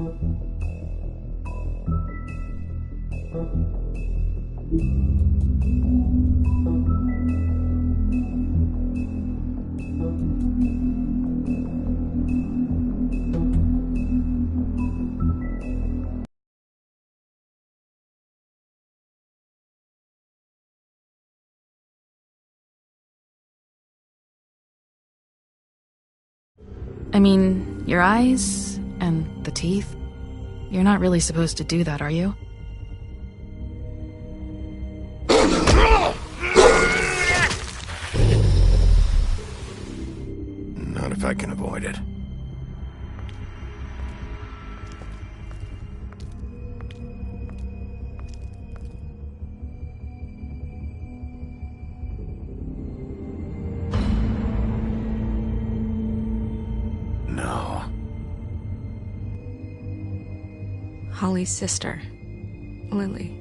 I mean, your eyes and the teeth. You're not really supposed to do that, are you? Not if I can avoid it. No. Holly's sister, Lily.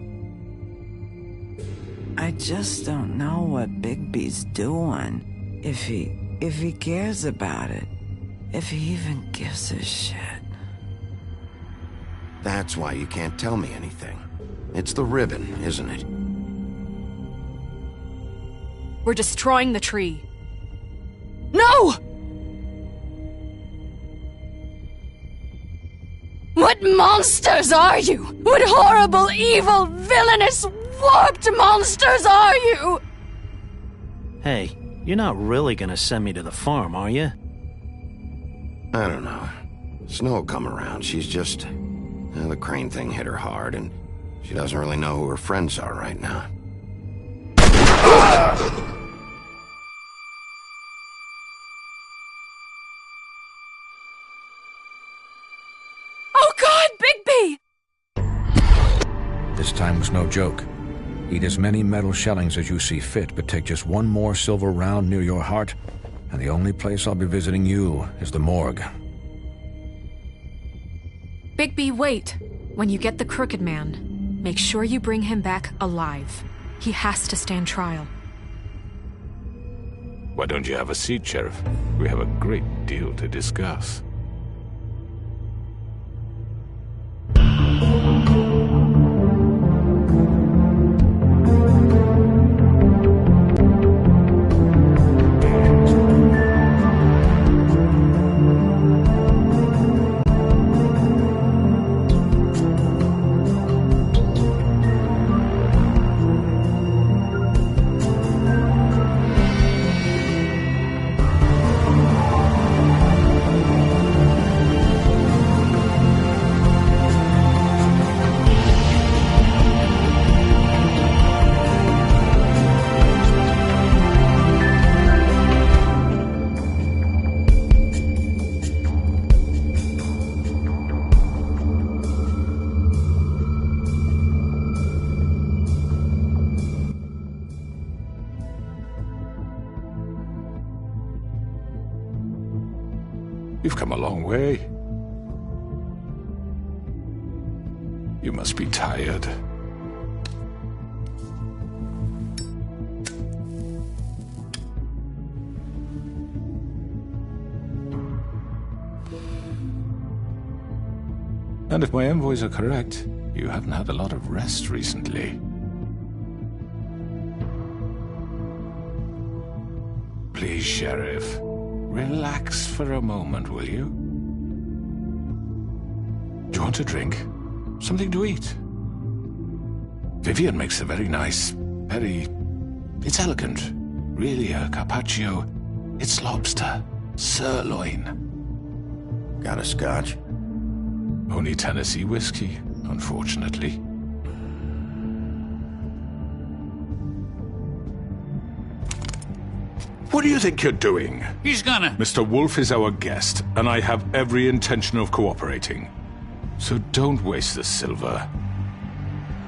I just don't know what Bigby's doing. If he cares about it. If he even gives a shit. That's why you can't tell me anything. It's the ribbon, isn't it? We're destroying the tree. No! What monsters are you? What horrible, evil, villainous, warped monsters are you? Hey, you're not really gonna send me to the farm, are you? I don't know. Snow will come around. She's just... the crane thing hit her hard, and she doesn't really know who her friends are right now. Oh God, Bigby! This time was no joke. Eat as many metal shellings as you see fit, but take just one more silver round near your heart, and the only place I'll be visiting you is the morgue. Bigby, wait. When you get the Crooked Man, make sure you bring him back alive. He has to stand trial. Why don't you have a seat, Sheriff? We have a great deal to discuss. You've come a long way. You must be tired. And if my envoys are correct, you haven't had a lot of rest recently. Please, Sheriff. Relax for a moment, will you? Do you want a drink? Something to eat? Vivian makes a very nice, it's elegant. Really a carpaccio. It's lobster. Sirloin. Got a scotch? Only Tennessee whiskey, unfortunately. What do you think you're doing? He's gonna... Mr. Wolf is our guest, and I have every intention of cooperating. So don't waste the silver.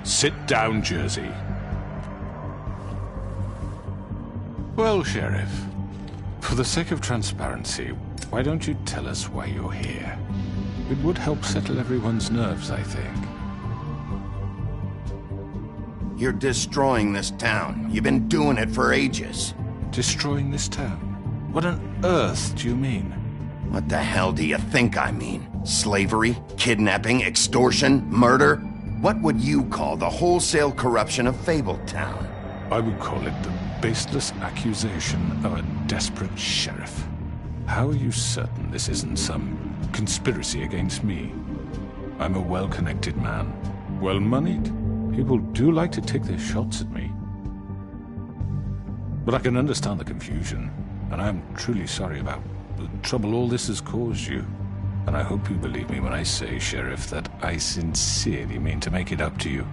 Sit down, Jersey. Well, Sheriff, for the sake of transparency, why don't you tell us why you're here? It would help settle everyone's nerves, I think. You're destroying this town. You've been doing it for ages. Destroying this town? What on earth do you mean? What the hell do you think I mean? Slavery, kidnapping, extortion, murder? What would you call the wholesale corruption of Fabletown? I would call it the baseless accusation of a desperate sheriff. How are you certain this isn't some conspiracy against me? I'm a well-connected man, well-moneyed. People do like to take their shots at me. But I can understand the confusion, and I'm truly sorry about the trouble all this has caused you. And I hope you believe me when I say, Sheriff, that I sincerely mean to make it up to you.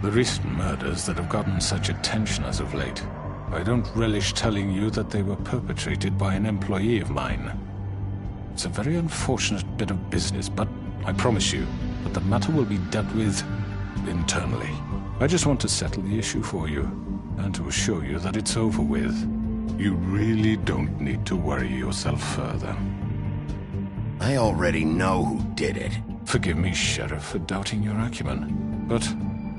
The recent murders that have gotten such attention as of late, I don't relish telling you that they were perpetrated by an employee of mine. It's a very unfortunate bit of business, but I promise you that the matter will be dealt with internally. I just want to settle the issue for you, and to assure you that it's over with. You really don't need to worry yourself further. I already know who did it. Forgive me, Sheriff, for doubting your acumen, but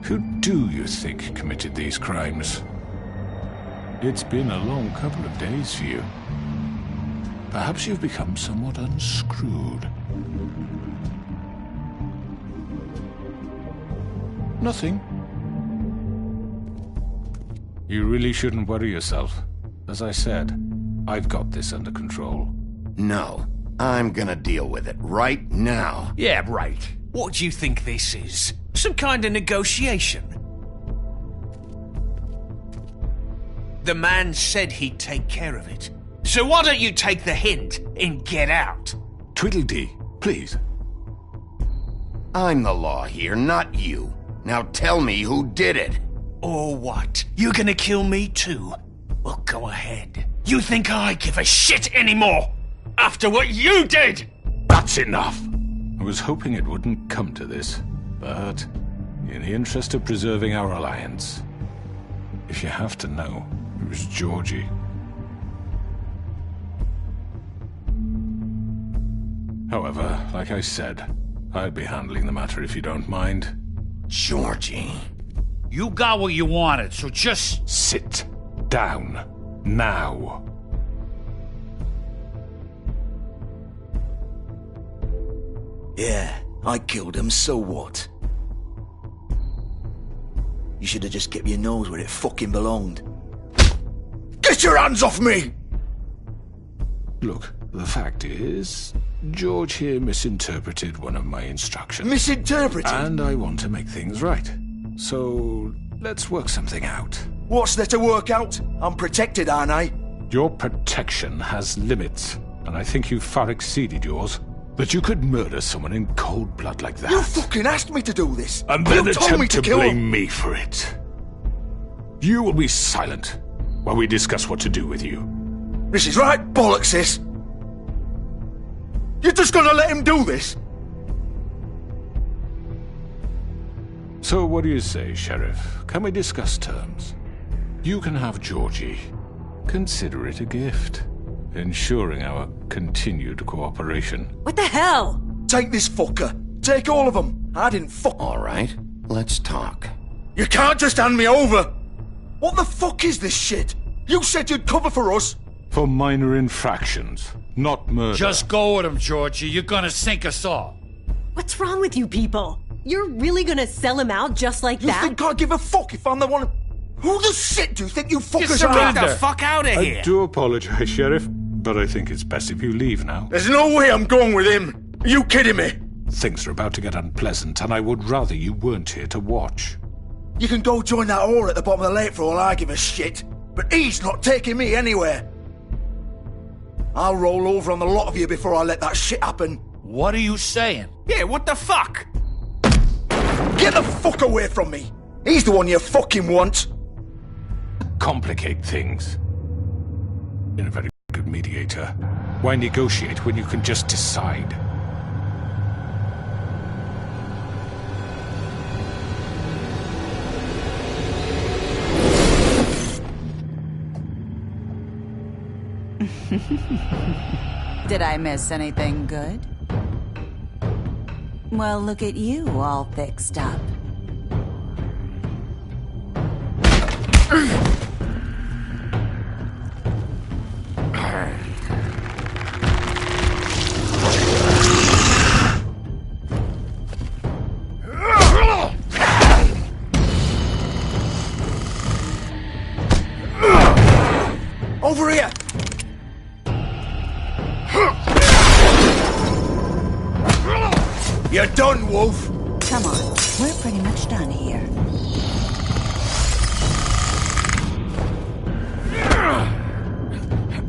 who do you think committed these crimes? It's been a long couple of days for you. Perhaps you've become somewhat unscrewed. Nothing. You really shouldn't worry yourself. As I said, I've got this under control. No, I'm gonna deal with it right now. Yeah, right. What do you think this is? Some kind of negotiation? The man said he'd take care of it. So why don't you take the hint and get out? Tweedledee, please. I'm the law here, not you. Now tell me who did it. Or what? You're gonna kill me too? Well, go ahead. You think I give a shit anymore? After what you did? That's enough! I was hoping it wouldn't come to this, but in the interest of preserving our alliance, if you have to know, it was Georgie. However, like I said, I'll be handling the matter if you don't mind. Georgie. You got what you wanted, so just... Sit down. Now. Yeah, I killed him, so what? You should have just kept your nose where it fucking belonged. Get your hands off me! Look, the fact is, George here misinterpreted one of my instructions. Misinterpreted? And I want to make things right. So, let's work something out. What's there to work out? I'm protected, aren't I? Your protection has limits, and I think you've far exceeded yours. That you could murder someone in cold blood like that. You fucking asked me to do this! And then you told me attempt to to kill blame him. me for it. You will be silent while we discuss what to do with you. This is right bollocks, sis. You're just gonna let him do this? So what do you say, Sheriff? Can we discuss terms? You can have Georgie. Consider it a gift, ensuring our continued cooperation. What the hell? Take this fucker. Take all of them. I didn't fuck... All right, let's talk. You can't just hand me over! What the fuck is this shit? You said you'd cover for us! For minor infractions, not murder. Just go with him, Georgie. You're gonna sink us all. What's wrong with you people? You're really gonna sell him out just like You that? think I give a fuck if I'm the one... Who the shit do you think you fuckers Get are? the fuck out of here! I do apologize, Sheriff, but I think it's best if you leave now. There's no way I'm going with him! Are you kidding me? Things are about to get unpleasant, and I would rather you weren't here to watch. You can go join that whore at the bottom of the lake for all I give a shit, but he's not taking me anywhere. I'll roll over on the lot of you before I let that shit happen. What are you saying? Yeah, what the fuck? Get the fuck away from me! He's the one you fucking want! Complicate things. You're a very good mediator. Why negotiate when you can just decide? Did I miss anything good? Well, look at you, all fixed up. Over here! You're done, Wolf! Come on, we're pretty much done here.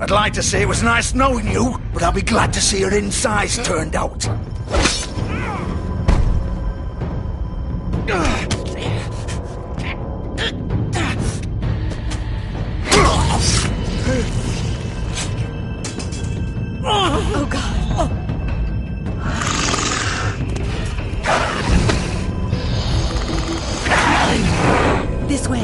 I'd like to say it was nice knowing you, but I'll be glad to see your insides turned out. Oh, God. This way.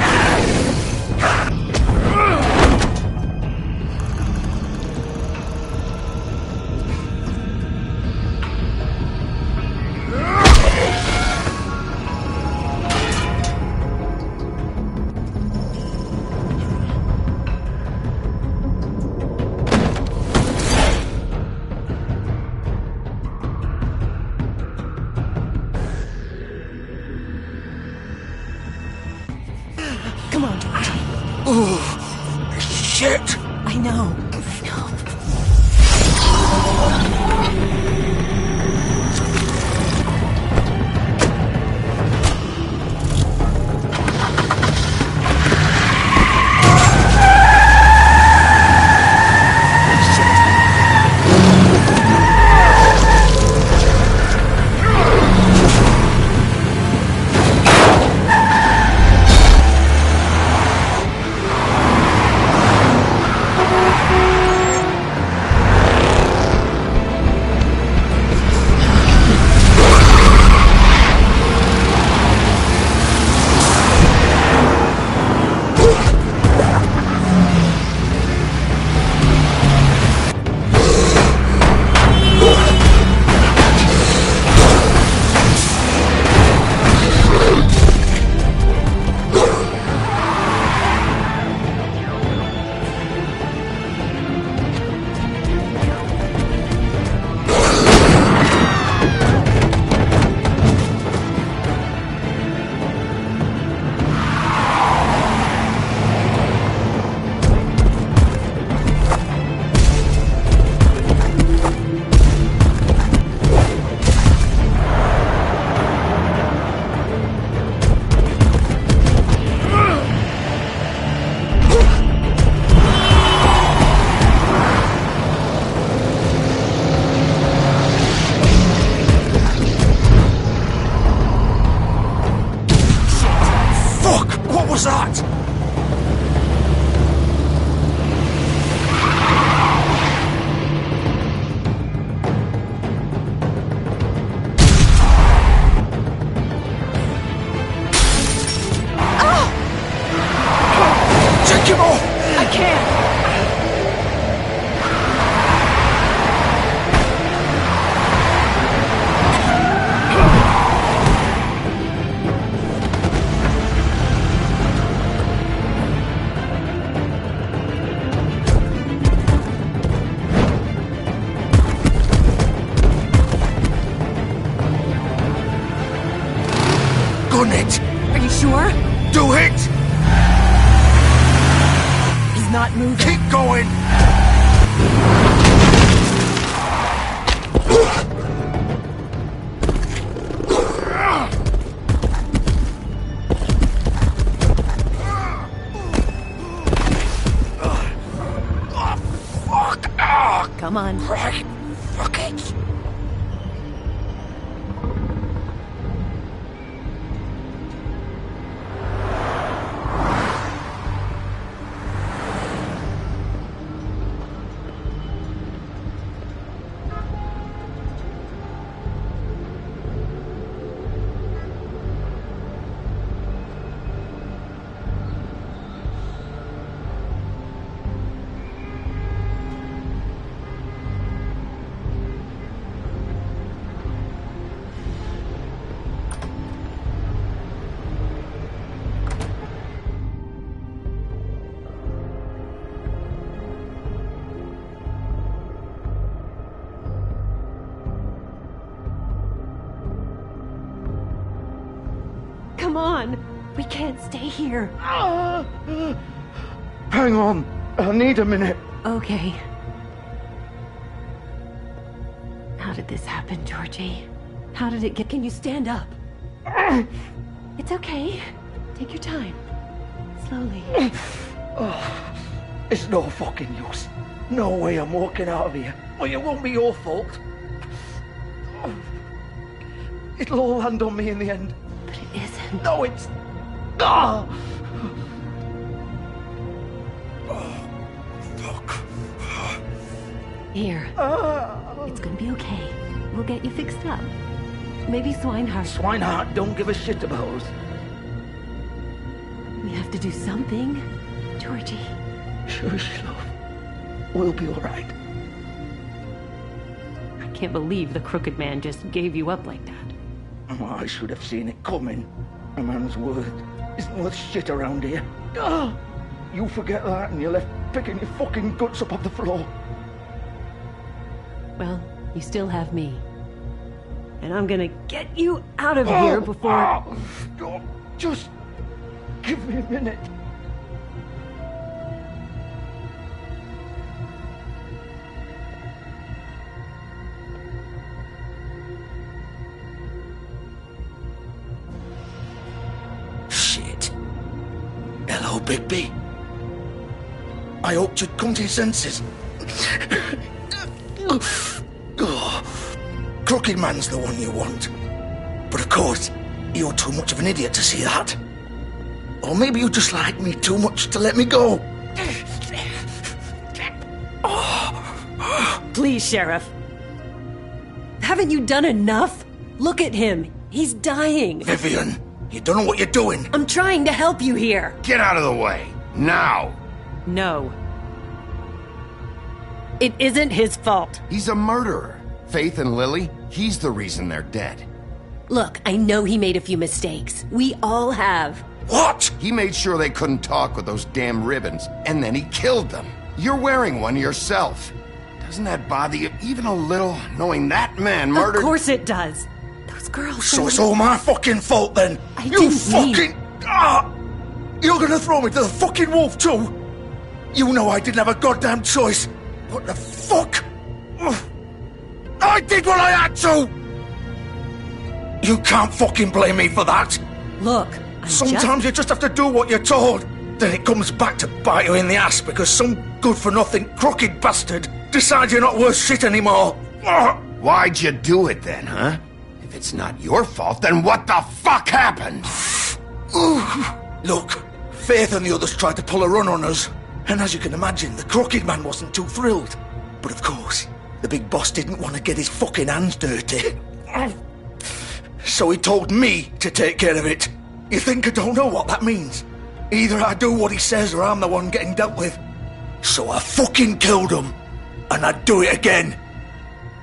Come on. Oh, shit! I know. Gun it! Are you sure? Do it! He's not moving. Keep going! Come on. Right. Fuck it. Come on. We can't stay here. Hang on. I need a minute. Okay. How did this happen, Georgie? How did it get... Can you stand up? It's okay. Take your time. Slowly. It's no fucking use. No way I'm walking out of here. Well, it won't be your fault. It'll all land on me in the end. But it isn't. No, it's... Oh, fuck. Here. It's gonna be okay. We'll get you fixed up. Maybe Swinehart. Swinehart don't give a shit about us. We have to do something. Georgie. Shush, love. We'll be all right. I can't believe the crooked man just gave you up like that. Oh, I should have seen it coming. A man's word isn't worth shit around here. Oh, you forget that and you're left picking your fucking guts up off the floor. Well, you still have me. And I'm gonna get you out of here before... Oh, just give me a minute. Shit. Hello, Bigby. I hoped you'd come to your senses. Crooked man's the one you want. But of course, you're too much of an idiot to see that. Or maybe you just like me too much to let me go. Please, Sheriff. Haven't you done enough? Look at him. He's dying. Vivian, you don't know what you're doing. I'm trying to help you here. Get out of the way. Now. No. It isn't his fault. He's a murderer. Faith and Lily, he's the reason they're dead. Look, I know he made a few mistakes. We all have. What? He made sure they couldn't talk with those damn ribbons, and then he killed them. You're wearing one yourself. Doesn't that bother you even a little, knowing that man murdered... Of course it does. Those girls... So it's all my fucking fault then? You fucking... You're gonna throw me to the fucking wolf too? You know I didn't have a goddamn choice. What the fuck? I did what I had to! You can't fucking blame me for that. Look, sometimes you just have to do what you're told. Then it comes back to bite you in the ass because some good-for-nothing crooked bastard decides you're not worth shit anymore. Why'd you do it then, huh? If it's not your fault, then what the fuck happened? Look, Faith and the others tried to pull a run on us. And as you can imagine, the crooked man wasn't too thrilled. But of course, the big boss didn't want to get his fucking hands dirty. So he told me to take care of it. You think I don't know what that means? Either I do what he says or I'm the one getting dealt with. So I fucking killed him. And I'd do it again.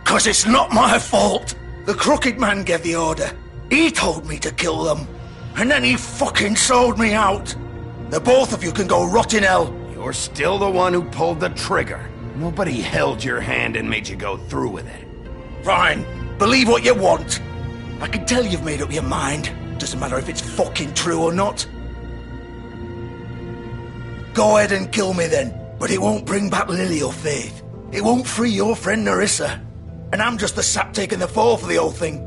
'Cause it's not my fault. The crooked man gave the order. He told me to kill them. And then he fucking sold me out. The both of you can go rot in hell. You're still the one who pulled the trigger. Nobody held your hand and made you go through with it. Fine. Believe what you want. I can tell you've made up your mind. Doesn't matter if it's fucking true or not. Go ahead and kill me then. But it won't bring back Lily or Faith. It won't free your friend Nerissa. And I'm just the sap taking the fall for the whole thing.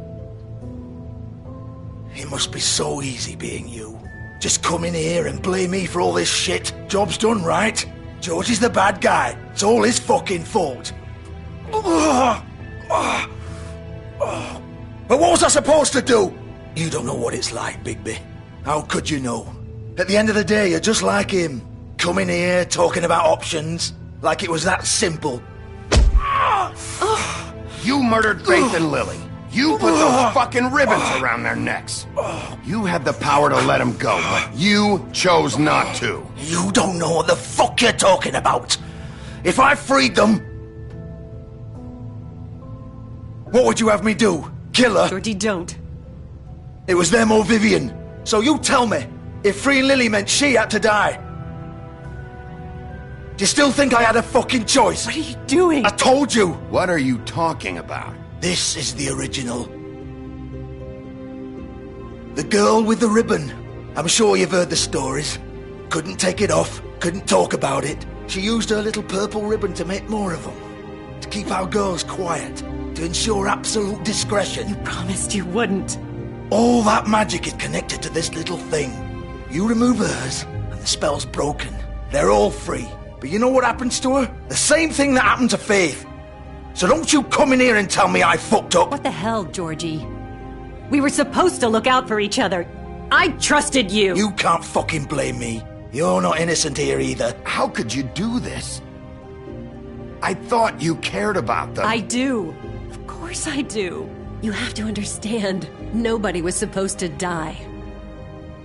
It must be so easy being you. Just come in here and blame me for all this shit. Job's done, right? George is the bad guy. It's all his fucking fault. But what was I supposed to do? You don't know what it's like, Bigby. How could you know? At the end of the day, you're just like him. Coming here, talking about options. Like it was that simple. You murdered Faith and Lily. You put those fucking ribbons around their necks. You had the power to let them go, but you chose not to. You don't know what the fuck you're talking about. If I freed them... What would you have me do? Kill her? Georgie, don't. It was them or Vivian. So you tell me, if freeing Lily meant she had to die. Do you still think I had a fucking choice? What are you doing? I told you. What are you talking about? This is the original. The girl with the ribbon. I'm sure you've heard the stories. Couldn't take it off, couldn't talk about it. She used her little purple ribbon to make more of them. To keep our girls quiet. To ensure absolute discretion. You promised you wouldn't. All that magic is connected to this little thing. You remove hers, and the spell's broken. They're all free. But you know what happens to her? The same thing that happened to Faith. So don't you come in here and tell me I fucked up. What the hell, Georgie? We were supposed to look out for each other. I trusted you. You can't fucking blame me. You're not innocent here either. How could you do this? I thought you cared about them. I do. Of course I do. You have to understand, nobody was supposed to die.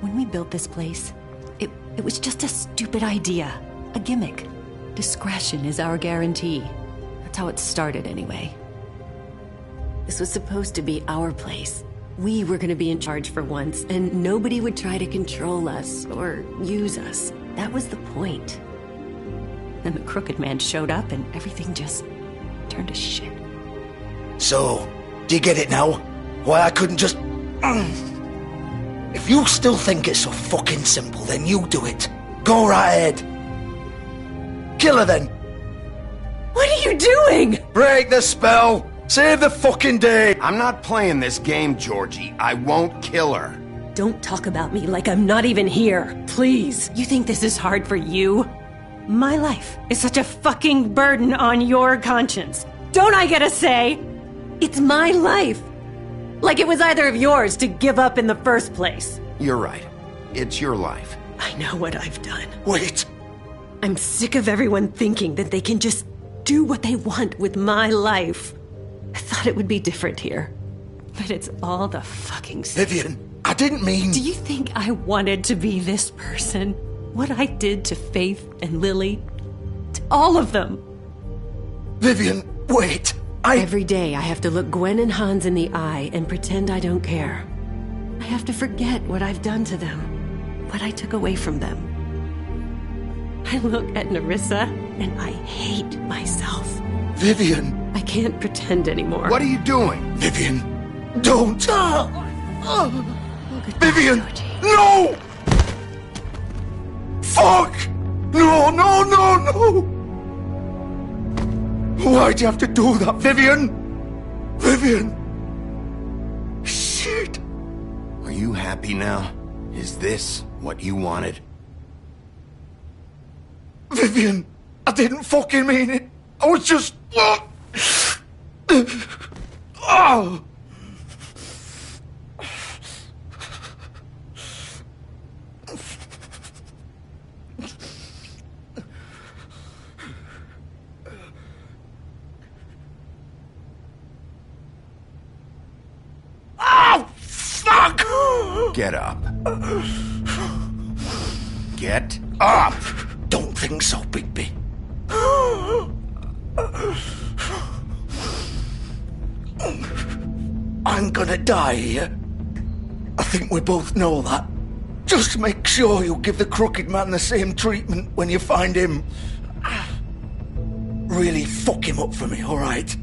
When we built this place, it was just a stupid idea. A gimmick. Discretion is our guarantee. That's how it started anyway. This was supposed to be our place. We were going to be in charge for once, and nobody would try to control us or use us. That was the point. Then the crooked man showed up and everything just turned to shit. So, do you get it now? Why I couldn't just... If you still think it's so fucking simple, then you do it. Go right ahead. Kill her then. What are you doing? Break the spell. Save the fucking day. I'm not playing this game, Georgie. I won't kill her. Don't talk about me like I'm not even here. Please. You think this is hard for you? My life is such a fucking burden on your conscience. Don't I get a say? It's my life. Like it was either of yours to give up in the first place. You're right. It's your life. I know what I've done. Wait. I'm sick of everyone thinking that they can just do what they want with my life. I thought it would be different here. But it's all the fucking same. Vivian, I didn't mean... Do you think I wanted to be this person? What I did to Faith and Lily? To all of them? Vivian, wait. Every day I have to look Gwen and Hans in the eye and pretend I don't care. I have to forget what I've done to them. What I took away from them. I look at Nerissa and I hate myself. Vivian. I can't pretend anymore. What are you doing? Vivian, don't. Vivian, no! Fuck! No, no, no, no! Why'd you have to do that, Vivian? Vivian! Shit! Are you happy now? Is this what you wanted? Vivian, I didn't fucking mean it. I was just... Oh! Oh, fuck! Get up. Get up! Don't think so, Bigby. I'm gonna die here. I think we both know that. Just make sure you give the crooked man the same treatment when you find him. Really fuck him up for me, all right?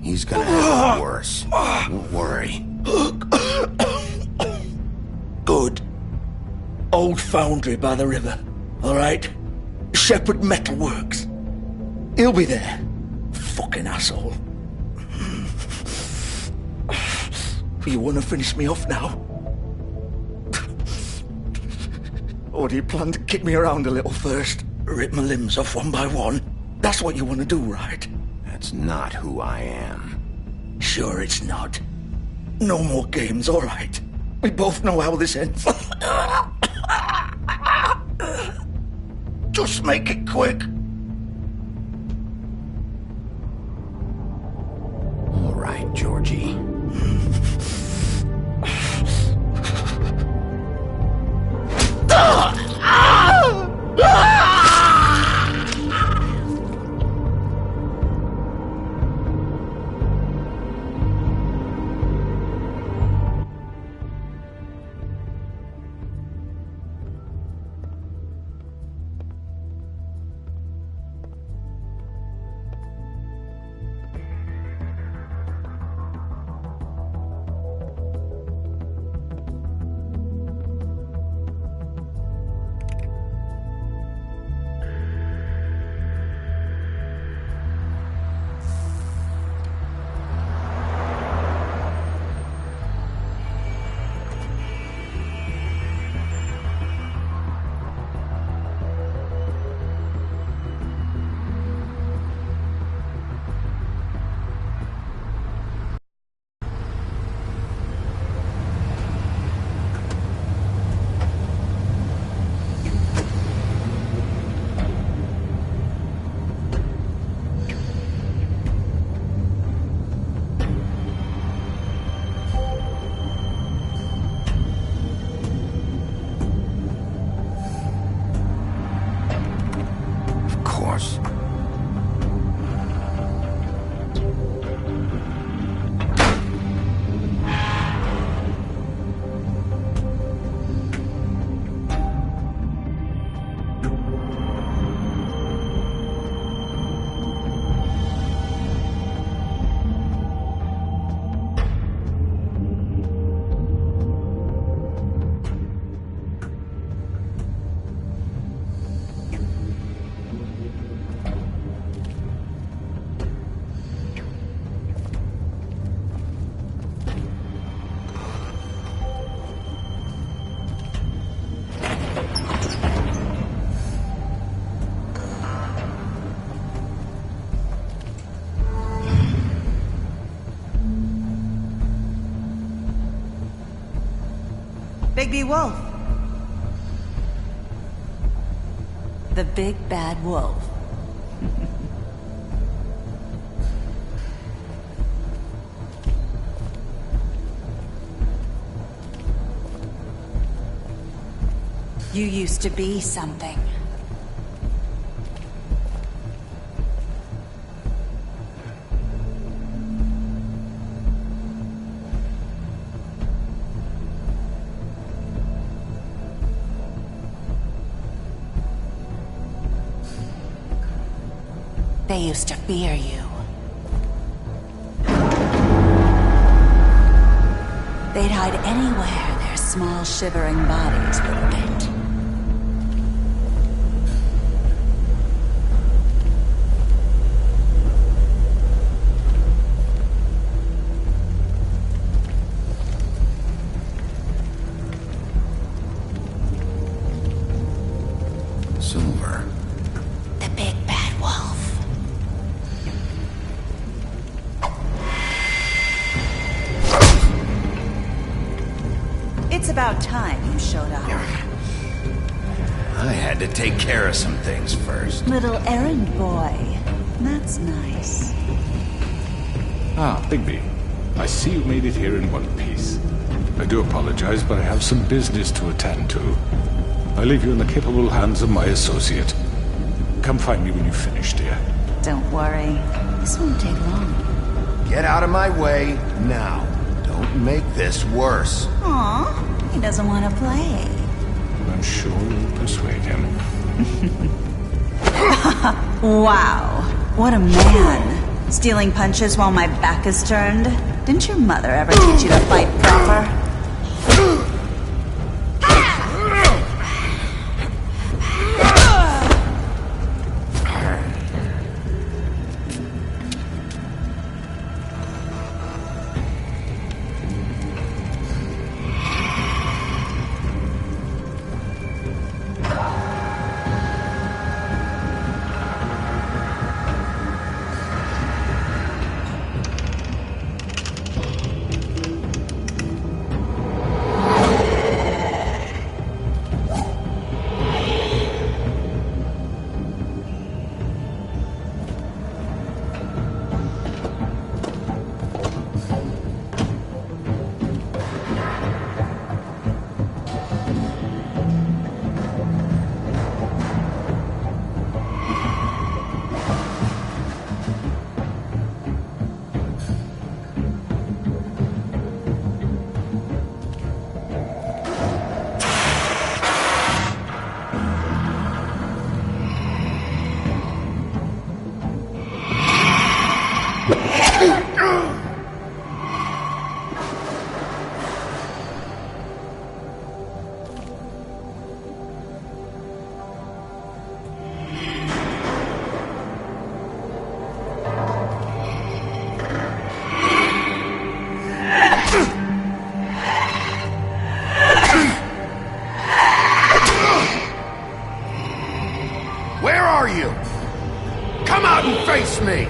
He's gonna have it worse. Don't worry. Good. Old foundry by the river, all right? Shepherd Metalworks. He'll be there. Fucking asshole. You want to finish me off now? Or do you plan to kick me around a little first? Rip my limbs off one by one? That's what you want to do, right? That's not who I am. Sure it's not. No more games, all right? We both know how this ends. Just make it quick. All right, Georgie. boss. Bigby Wolf. The big bad wolf. You used to be something. They used to fear you. They'd hide anywhere their small shivering bodies would fit. Silver. The big bad wolf. It's about time you showed up. I had to take care of some things first. Little errand boy. That's nice. Ah, Bigby. I see you made it here in one piece. I do apologize, but I have some business to attend to. I leave you in the capable hands of my associate. Come find me when you've finished, dear. Don't worry. This won't take long. Get out of my way now. Don't make this worse. Aw, he doesn't want to play. I'm sure you'll persuade him. Wow, what a man. Stealing punches while my back is turned? Didn't your mother ever teach you to fight proper? Where are you? Come out and face me!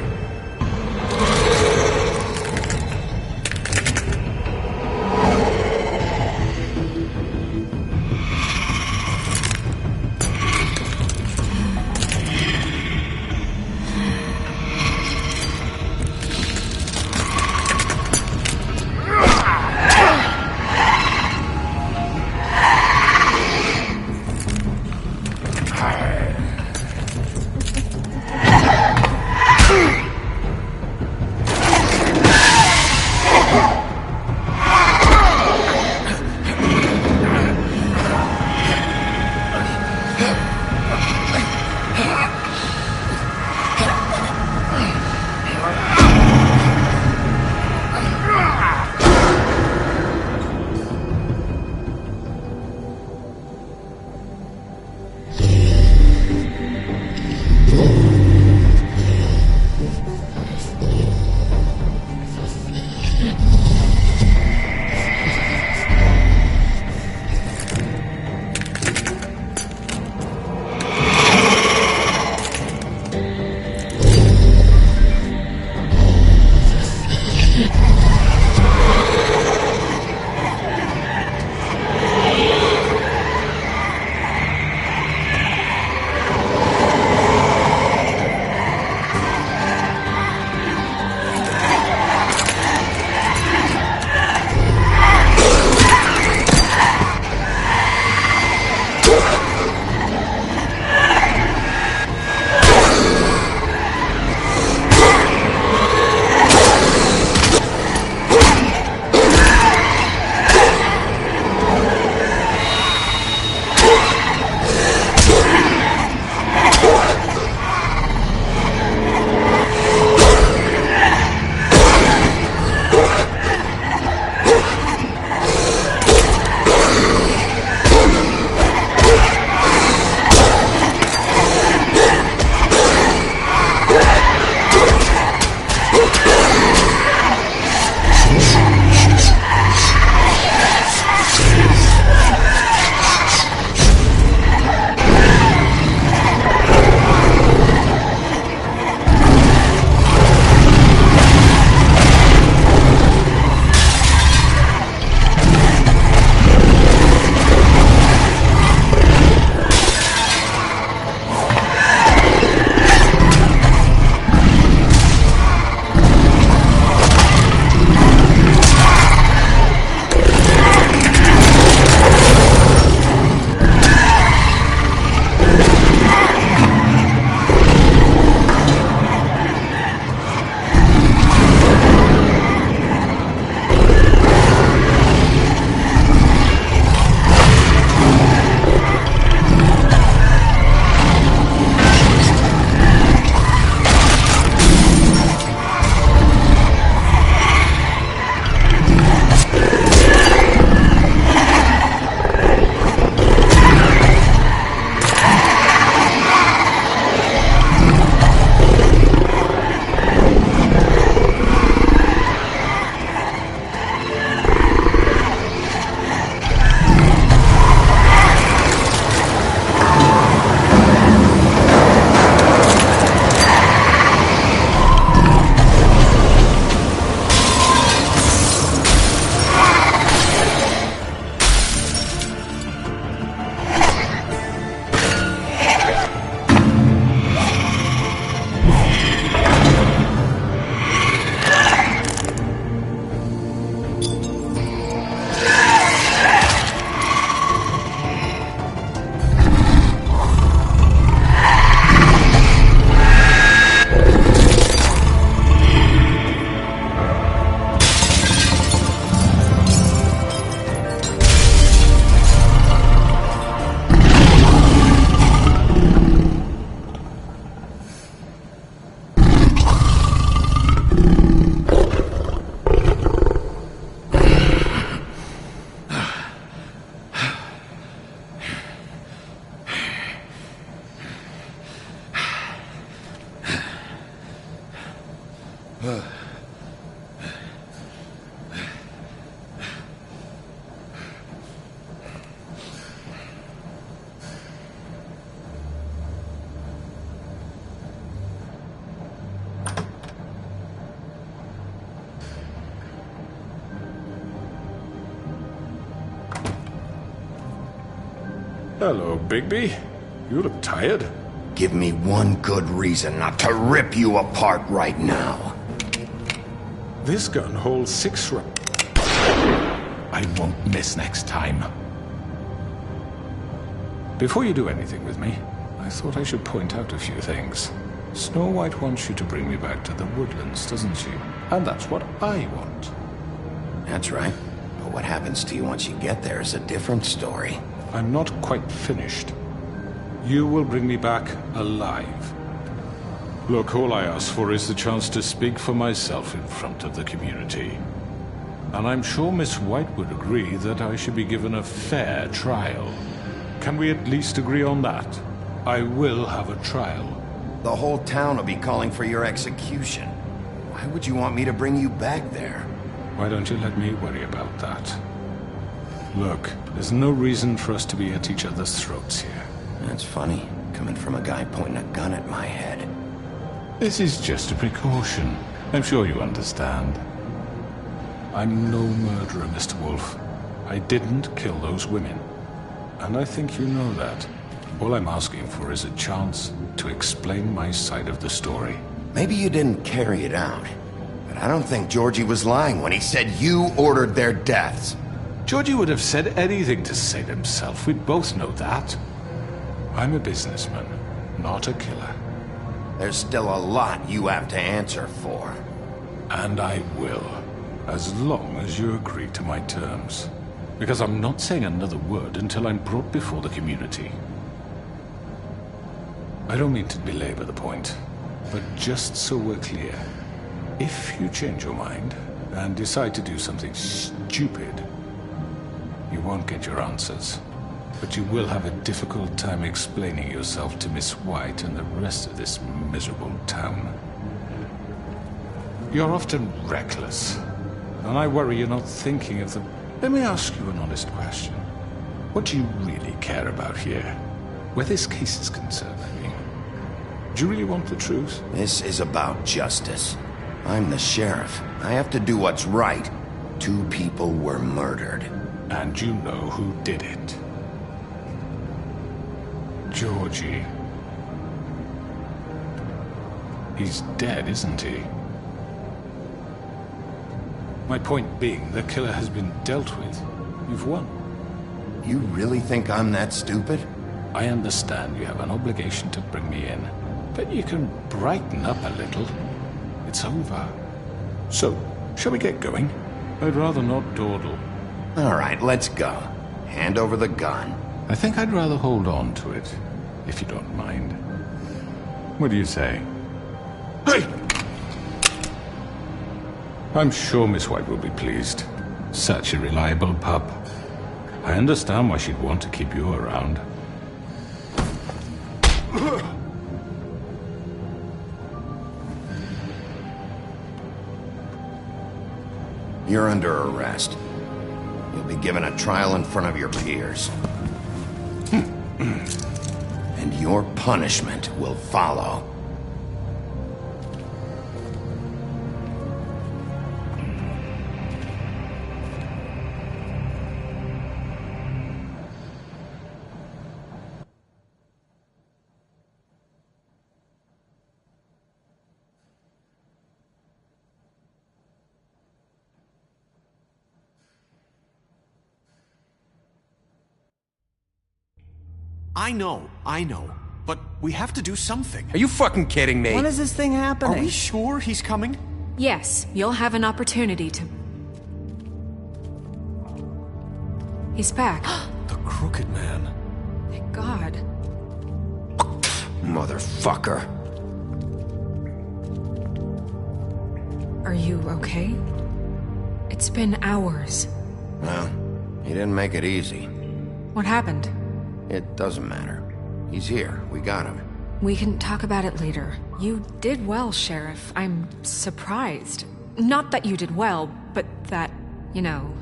Hello, Bigby. You look tired. Give me one good reason not to rip you apart right now. This gun holds 6 rounds. I won't miss next time. Before you do anything with me, I thought I should point out a few things. Snow White wants you to bring me back to the woodlands, doesn't she? And that's what I want. That's right. But what happens to you once you get there is a different story. I'm not quite finished. You will bring me back alive. Look, all I ask for is the chance to speak for myself in front of the community. And I'm sure Miss White would agree that I should be given a fair trial. Can we at least agree on that? I will have a trial. The whole town will be calling for your execution. Why would you want me to bring you back there? Why don't you let me worry about that? Look, there's no reason for us to be at each other's throats here. That's funny, coming from a guy pointing a gun at my head. This is just a precaution. I'm sure you understand. I'm no murderer, Mr. Wolf. I didn't kill those women. And I think you know that. All I'm asking for is a chance to explain my side of the story. Maybe you didn't carry it out, but I don't think Georgie was lying when he said you ordered their deaths. Georgie would have said anything to save himself. We'd both know that. I'm a businessman, not a killer. There's still a lot you have to answer for. And I will, as long as you agree to my terms. Because I'm not saying another word until I'm brought before the community. I don't mean to belabor the point, but just so we're clear, if you change your mind and decide to do something stupid, you won't get your answers. But you will have a difficult time explaining yourself to Miss White and the rest of this miserable town. You're often reckless, and I worry you're not thinking of the... Let me ask you an honest question. What do you really care about here? Where this case is concerned, I mean. Do you really want the truth? This is about justice. I'm the sheriff. I have to do what's right. 2 people were murdered. And you know who did it. Georgie. He's dead, isn't he? My point being, the killer has been dealt with. You've won. You really think I'm that stupid? I understand you have an obligation to bring me in, but you can brighten up a little. It's over. So, shall we get going? I'd rather not dawdle. All right, let's go. Hand over the gun. I think I'd rather hold on to it, if you don't mind. What do you say? Hey! I'm sure Miss White will be pleased. Such a reliable pup. I understand why she'd want to keep you around. You're under arrest. You'll be given a trial in front of your peers. And your punishment will follow. I know. But we have to do something. Are you fucking kidding me? When is this thing happening? Are we sure he's coming? Yes, you'll have an opportunity to... He's back. The Crooked Man. Thank God. Motherfucker. Are you okay? It's been hours. Well, he didn't make it easy. What happened? It doesn't matter. He's here. We got him. We can talk about it later. You did well, Sheriff. I'm surprised. Not that you did well, but that, you know...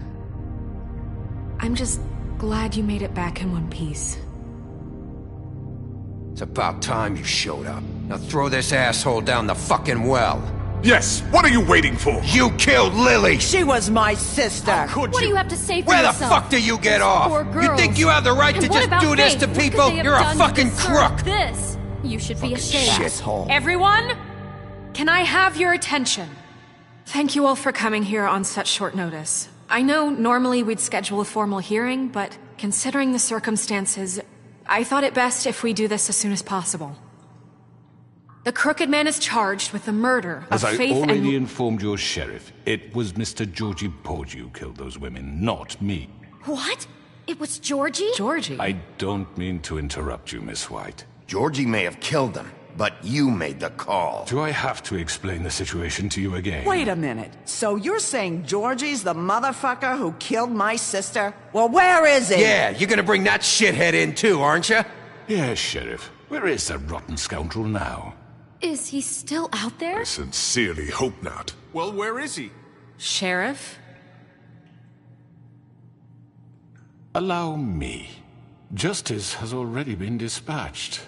I'm just glad you made it back in one piece. It's about time you showed up. Now throw this asshole down the fucking well. Yes, what are you waiting for? You killed Lily! She was my sister! How could What you? do you have to say for Where yourself? the fuck do you get off? Poor You girls. think you have the right And to what just about do this Faith? to What could people? they have You're a done to fucking deserve crook! This! You should be ashamed. Shithole. Everyone, can I have your attention? Thank you all for coming here on such short notice. I know normally we'd schedule a formal hearing, but considering the circumstances, I thought it best if we do this as soon as possible. The Crooked Man is charged with the murder of As I Faith already and... informed your sheriff, it was Mr. Georgie Porgy who killed those women, not me. What? It was Georgie? Georgie? I don't mean to interrupt you, Miss White. Georgie may have killed them, but you made the call. Do I have to explain the situation to you again? Wait a minute. So you're saying Georgie's the motherfucker who killed my sister? Well, where is he? Yeah, you're gonna bring that shithead in too, aren't you? Yes, Sheriff. Where is that rotten scoundrel now? Is he still out there? I sincerely hope not. Well, where is he? Sheriff? Allow me. Justice has already been dispatched.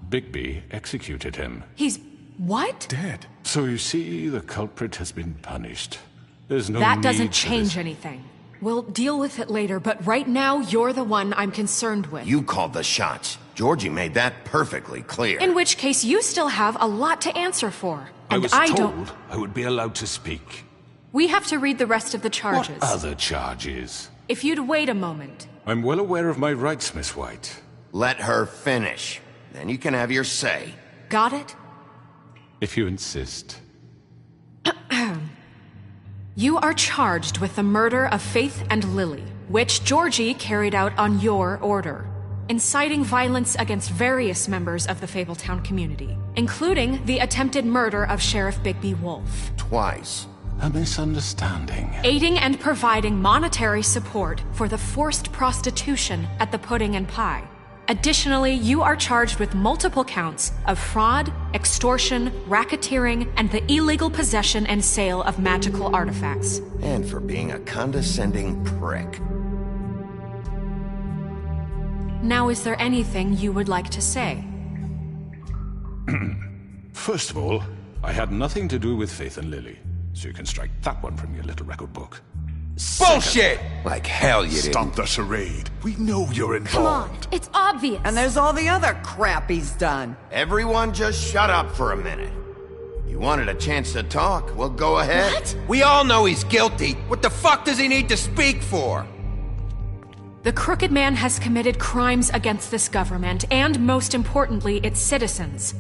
Bigby executed him. He's... what? Dead. So you see, the culprit has been punished. There's no That need doesn't for change this. anything. We'll deal with it later, but right now, you're the one I'm concerned with. You called the shots. Georgie made that perfectly clear. In which case, you still have a lot to answer for. I And was I told don't... I would be allowed to speak. We have to read the rest of the charges. What other charges? If you'd wait a moment. I'm well aware of my rights, Miss White. Let her finish. Then you can have your say. Got it? If you insist. You are charged with the murder of Faith and Lily, which Georgie carried out on your order, inciting violence against various members of the Fabletown community, including the attempted murder of Sheriff Bigby Wolf. Twice. A misunderstanding. Aiding and providing monetary support for the forced prostitution at the Pudding and Pie. Additionally, you are charged with multiple counts of fraud, extortion, racketeering, and the illegal possession and sale of magical artifacts. And for being a condescending prick. Now, is there anything you would like to say? First of all, I had nothing to do with Faith and Lily, so you can strike that one from your little record book. Bullshit! Like hell you didn't. Stop the charade. We know you're Come involved. on, it's obvious. And there's all the other crap he's done. Everyone just shut up for a minute. You wanted a chance to talk? Well, go ahead. What? We all know he's guilty. What the fuck does he need to speak for? The Crooked Man has committed crimes against this government, and most importantly, its citizens.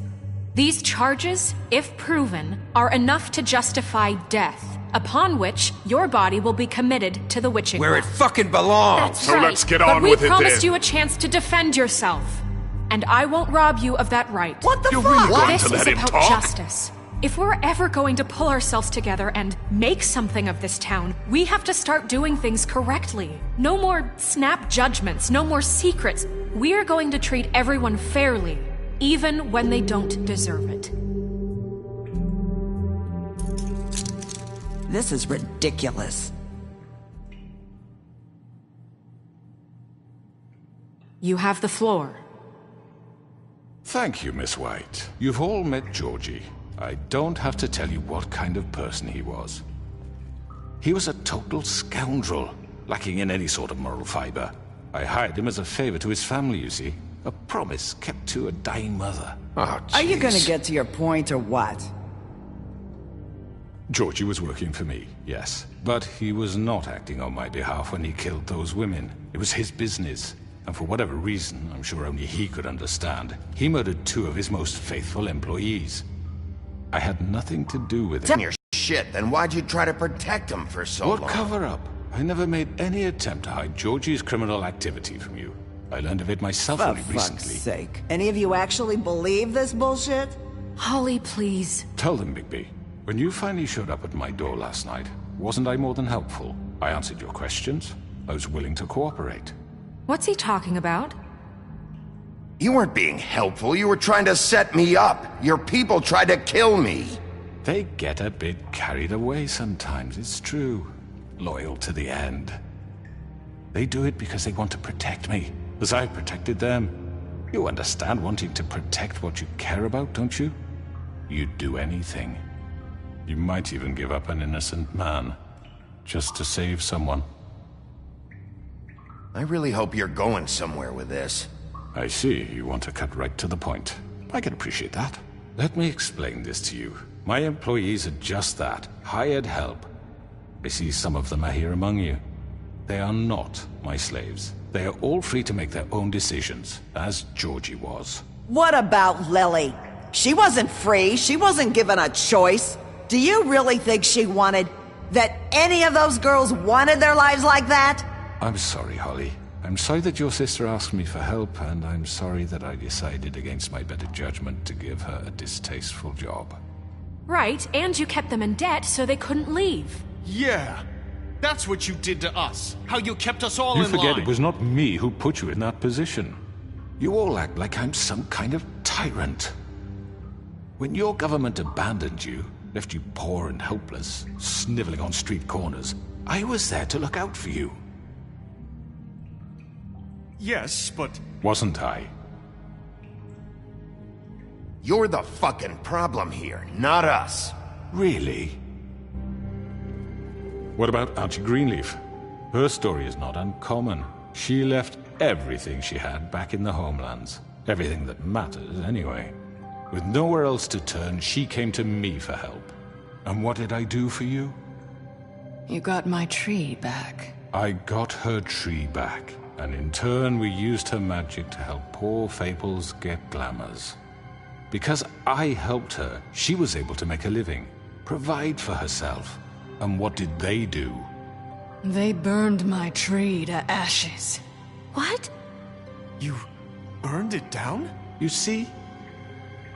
These charges, if proven, are enough to justify death, upon which your body will be committed to the witching Where it well. fucking belongs. That's right. Let's get But on we with it promised then. you a chance to defend yourself, and I won't rob you of that right. What the You're fuck? really going This to is let him about talk? justice. If we're ever going to pull ourselves together and make something of this town, we have to start doing things correctly. No more snap judgments, no more secrets. We are going to treat everyone fairly, even when they don't deserve it. This is ridiculous. You have the floor. Thank you, Miss White. You've all met Georgie. I don't have to tell you what kind of person he was. He was a total scoundrel, lacking in any sort of moral fiber. I hired him as a favor to his family, you see. A promise kept to a dying mother. Oh, Are you gonna jeez. get to your point or what? Georgie was working for me, yes. But he was not acting on my behalf when he killed those women. It was his business. And for whatever reason, I'm sure only he could understand, he murdered 2 of his most faithful employees. I had nothing to do with it. Your shit, then why'd you try to protect him for so long? What cover-up? I never made any attempt to hide Georgie's criminal activity from you. I learned of it myself For only fuck's recently. sake. Any of you actually believe this bullshit? Holly, please. Tell them, Bigby. When you finally showed up at my door last night, wasn't I more than helpful? I answered your questions. I was willing to cooperate. What's he talking about? You weren't being helpful. You were trying to set me up. Your people tried to kill me. They get a bit carried away sometimes, it's true. Loyal to the end. They do it because they want to protect me, as I protected them. You understand wanting to protect what you care about, don't you? You'd do anything. You might even give up an innocent man, just to save someone. I really hope you're going somewhere with this. I see, you want to cut right to the point. I can appreciate that. Let me explain this to you. My employees are just that, hired help. I see some of them are here among you. They are not my slaves. They are all free to make their own decisions, as Georgie was. What about Lily? She wasn't free. She wasn't given a choice. Do you really think she wanted... that any of those girls wanted their lives like that? I'm sorry, Holly. I'm sorry that your sister asked me for help, and I'm sorry that I decided against my better judgment to give her a distasteful job. Right, and you kept them in debt so they couldn't leave. Yeah. That's what you did to us. How you kept us all in line. You forget it was not me who put you in that position. You all act like I'm some kind of tyrant. When your government abandoned you, left you poor and helpless, sniveling on street corners, I was there to look out for you. Yes, but... Wasn't I? You're the fucking problem here, not us. Really? What about Auntie Greenleaf? Her story is not uncommon. She left everything she had back in the homelands. Everything that matters, anyway. With nowhere else to turn, she came to me for help. And what did I do for you? You got my tree back. I got her tree back. And in turn, we used her magic to help poor Fables get glamours. Because I helped her, she was able to make a living, provide for herself. And what did they do? They burned my tree to ashes. What? You burned it down? You see?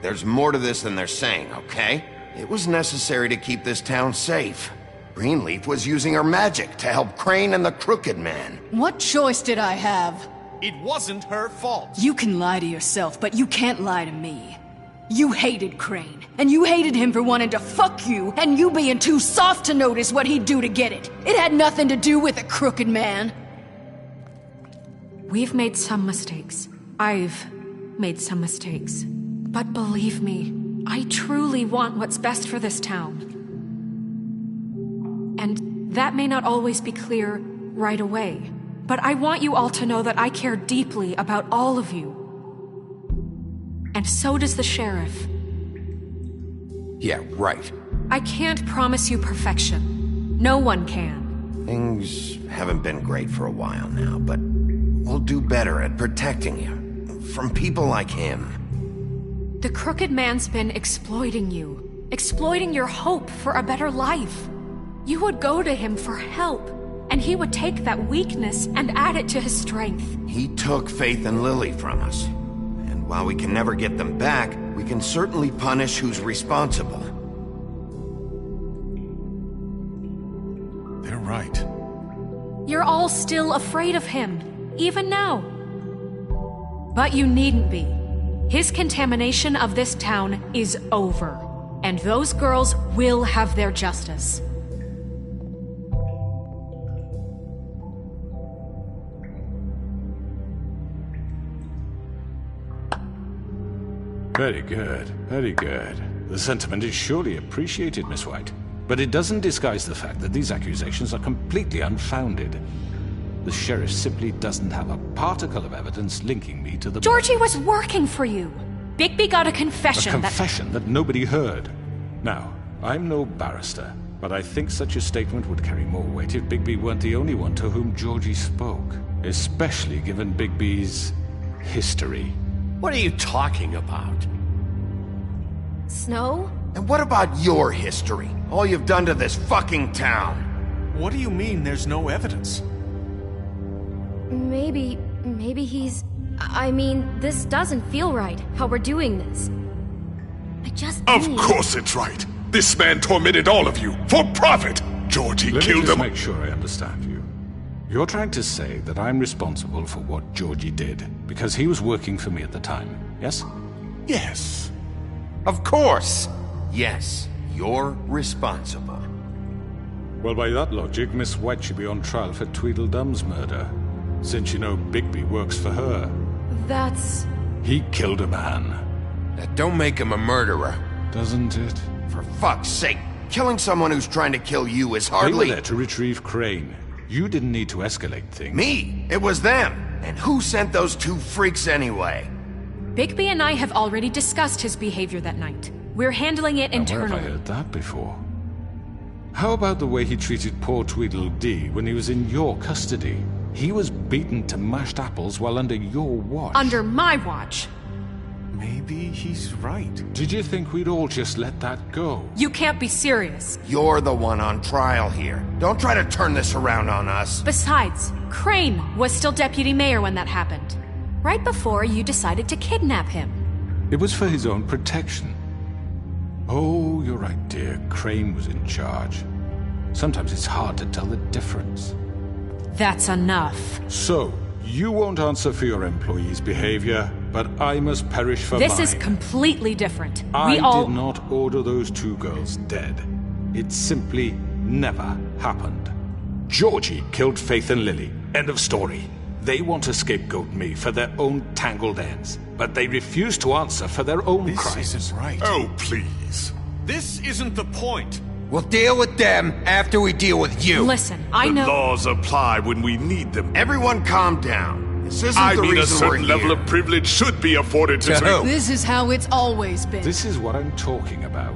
There's more to this than they're saying, okay? It was necessary to keep this town safe. Greenleaf was using her magic to help Crane and the Crooked Man. What choice did I have? It wasn't her fault. You can lie to yourself, but you can't lie to me. You hated Crane, and you hated him for wanting to fuck you, and you being too soft to notice what he'd do to get it. It had nothing to do with the Crooked Man. We've made some mistakes. I've made some mistakes. But believe me, I truly want what's best for this town. And that may not always be clear right away, but I want you all to know that I care deeply about all of you. And so does the sheriff. Yeah, right. I can't promise you perfection. No one can. Things haven't been great for a while now, but we'll do better at protecting you. From people like him. The Crooked Man's been exploiting you. Exploiting your hope for a better life. You would go to him for help, and he would take that weakness and add it to his strength. He took Faith and Lily from us. And while we can never get them back, we can certainly punish who's responsible. They're right. You're all still afraid of him, even now. But you needn't be. His contamination of this town is over, and those girls will have their justice. Very good, very good. The sentiment is surely appreciated, Miss White. But it doesn't disguise the fact that these accusations are completely unfounded. The sheriff simply doesn't have a particle of evidence linking me to the... Georgie was working for you. Bigby got a confession A confession that nobody heard. Now, I'm no barrister, but I think such a statement would carry more weight if Bigby weren't the only one to whom Georgie spoke. Especially given Bigby's history. What are you talking about? Snow? And what about your history? All you've done to this fucking town. What do you mean there's no evidence? Maybe he's... I mean, this doesn't feel right, how we're doing this. I just Of course it's right. This man tormented all of you, for profit. Georgie killed them. Let me just make sure I understand you. You're trying to say that I'm responsible for what Georgie did. Because he was working for me at the time, yes? Yes. Of course! Yes, you're responsible. Well, by that logic, Miss White should be on trial for Tweedledum's murder. Since you know Bigby works for her. That's... He killed a man. That don't make him a murderer. Doesn't it? For fuck's sake, killing someone who's trying to kill you is They hardly... were there to retrieve Crane. You didn't need to escalate things. Me? It was them. And who sent those two freaks anyway? Bigby and I have already discussed his behavior that night. We're handling it Now, internally. where have I heard that before? How about the way he treated poor Tweedledee when he was in your custody? He was beaten to mashed apples while under your watch. Under my watch. Maybe he's right. Did you think we'd all just let that go? You can't be serious. You're the one on trial here. Don't try to turn this around on us. Besides, Crane was still deputy mayor when that happened. Right before you decided to kidnap him. It was for his own protection. Oh, you're right, dear. Crane was in charge. Sometimes it's hard to tell the difference. That's enough. So, you won't answer for your employees' behavior, but I must perish for mine. This is completely different. I did not order those two girls dead. It simply never happened. Georgie killed Faith and Lily. End of story. They want to scapegoat me for their own tangled ends, but they refuse to answer for their own crimes. This isn't right. Oh, please. This isn't the point. We'll deal with them after we deal with you. Listen, I know... The laws apply when we need them. Everyone calm down. This isn't the I mean, a reason we're certain level here. of privilege should be afforded to... This is how it's always been. This is what I'm talking about.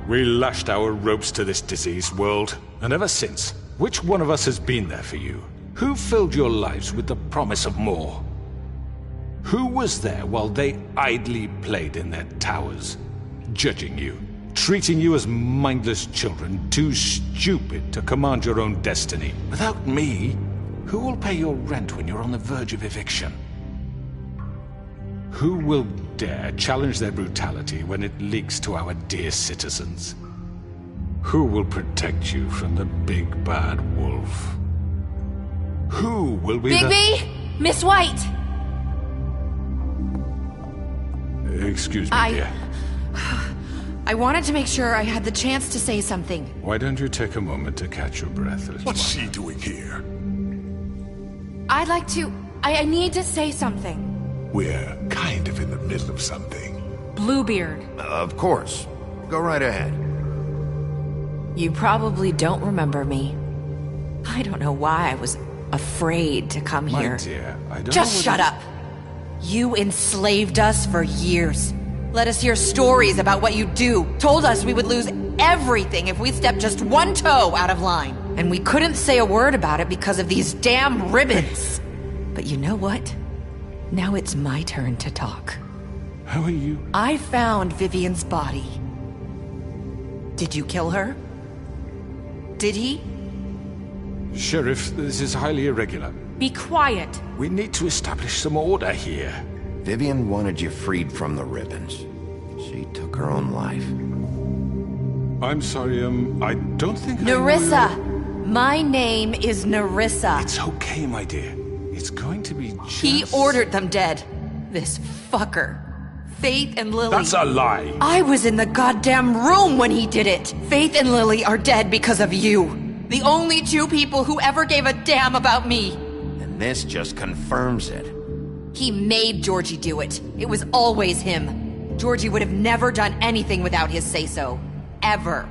We lashed our ropes to this diseased world, and ever since, which one of us has been there for you? Who filled your lives with the promise of more? Who was there while they idly played in their towers, judging you, treating you as mindless children, too stupid to command your own destiny? Without me, who will pay your rent when you're on the verge of eviction? Who will dare challenge their brutality when it leaks to our dear citizens? Who will protect you from the big bad wolf? Who will be Bigby! Miss White! Excuse me, dear. I wanted to make sure I had the chance to say something. Why don't you take a moment to catch your breath a little What's while? she doing here? I'd like to... I need to say something. We're kind of in the middle of something. Bluebeard. Of course. Go right ahead. You probably don't remember me. I don't know why I was afraid to come My here. dear, I don't Just know shut whether- up. You enslaved us for years. Let us hear stories about what you do. Told us we would lose everything if we stepped just one toe out of line. And we couldn't say a word about it because of these damn ribbons. But you know what? Now it's my turn to talk. How are you? I found Vivian's body. Did you kill her? Did he? Sheriff, this is highly irregular. Be quiet. We need to establish some order here. Vivian wanted you freed from the ribbons. She took her own life. I'm sorry, I don't think Nerissa! My name is Nerissa. It's okay, my dear. It's going to be just... He ordered them dead. This fucker. Faith and Lily. That's a lie. I was in the goddamn room when he did it. Faith and Lily are dead because of you. The only two people who ever gave a damn about me. And this just confirms it. He made Georgie do it. It was always him. Georgie would have never done anything without his say-so. Ever.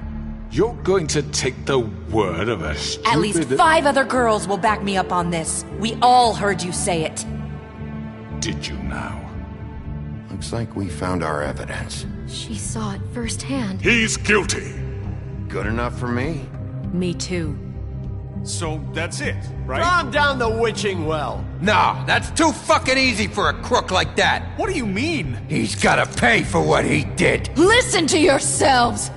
You're going to take the word of a stupid... At least 5 other girls will back me up on this. We all heard you say it. Did you now? Looks like we found our evidence. She saw it firsthand. He's guilty. Good enough for me? Me too. So that's it, right? Calm down the witching well. Nah, that's too fucking easy for a crook like that. What do you mean? He's gotta pay for what he did. Listen to yourselves!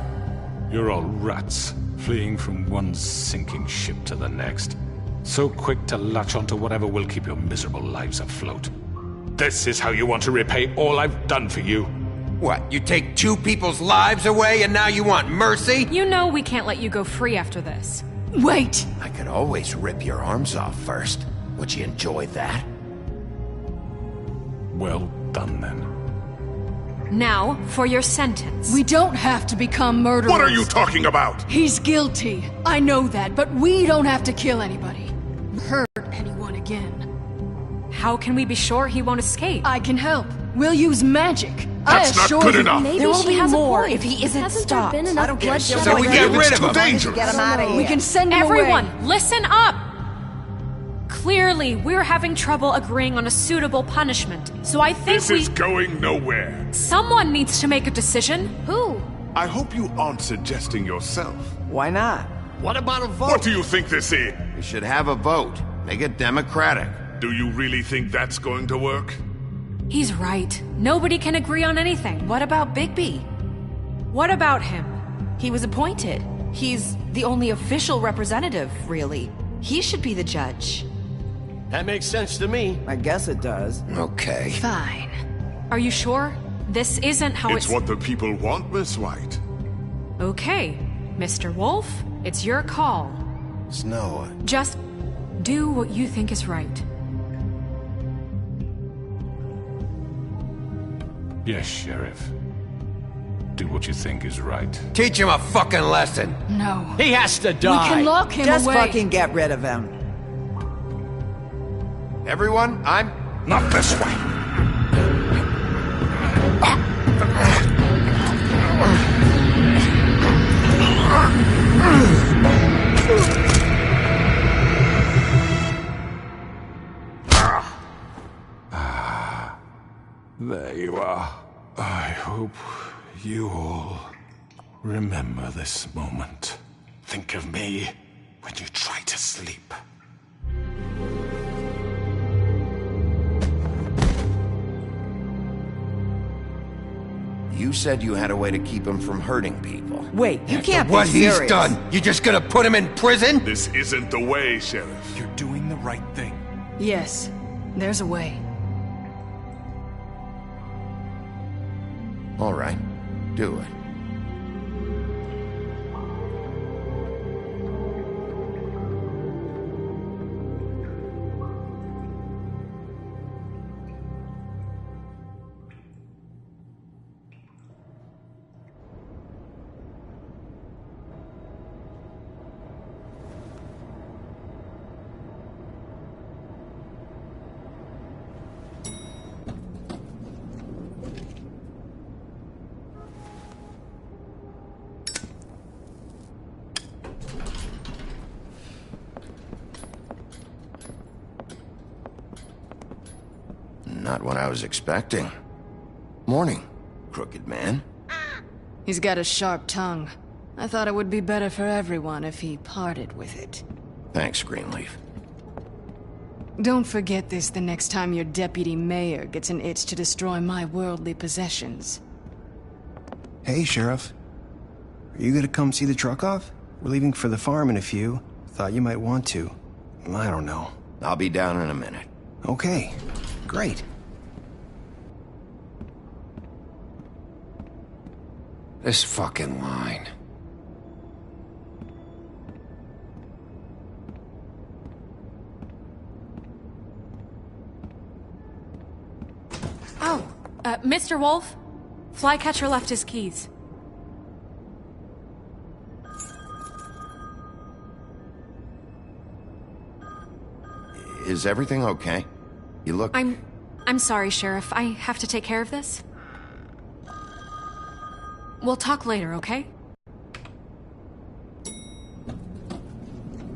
You're all rats, fleeing from one sinking ship to the next. So quick to latch onto whatever will keep your miserable lives afloat. This is how you want to repay all I've done for you. What, you take 2 people's lives away and now you want mercy? You know we can't let you go free after this. Wait! I could always rip your arms off first. Would you enjoy that? Well done, then. Now, for your sentence. We don't have to become murderers. What are you talking about? He's guilty. I know that, but we don't have to kill anybody. Hurt anyone again. How can we be sure he won't escape? I can help. We'll use magic. That's not good enough. Maybe There will she be has more a point. if he isn't Hasn't stopped. there been enough bloodshed? So we get rid of him. Dangerous. Get him out of here. We can send him Everyone, away. listen up! Clearly, we're having trouble agreeing on a suitable punishment, so I think This is going nowhere. Someone needs to make a decision. Who? I hope you aren't suggesting yourself. Why not? What about a vote? What do you think this is? We should have a vote. Make it democratic. Do you really think that's going to work? He's right. Nobody can agree on anything. What about Bigby? What about him? He was appointed. He's the only official representative, really. He should be the judge. That makes sense to me. I guess it does. Okay. Fine. Are you sure? This isn't how It's what the people want, Miss White. Okay, Mr. Wolf, it's your call. Snow. Just do what you think is right. Yes, Sheriff. Do what you think is right. Teach him a fucking lesson. No. He has to die. We can lock him Just away. fucking get rid of him. Everyone, I'm... Not this way. There you are. I hope you all remember this moment. Think of me when you try to sleep. You said you had a way to keep him from hurting people. Wait, you can't What be he's serious. done, you just gonna put him in prison? This isn't the way, Sheriff. You're doing the right thing. Yes, there's a way. All right. Do it. Not what I was expecting. Morning, crooked man. He's got a sharp tongue. I thought it would be better for everyone if he parted with it. Thanks, Greenleaf. Don't forget this the next time your deputy mayor gets an itch to destroy my worldly possessions. Hey, Sheriff. Are you gonna come see the truck off? We're leaving for the farm in a few. Thought you might want to. I don't know. I'll be down in a minute. Okay, great. This fucking line. Oh, Mr. Wolf, Flycatcher left his keys. Is everything okay? You look... I'm sorry, Sheriff. I have to take care of this. We'll talk later, okay?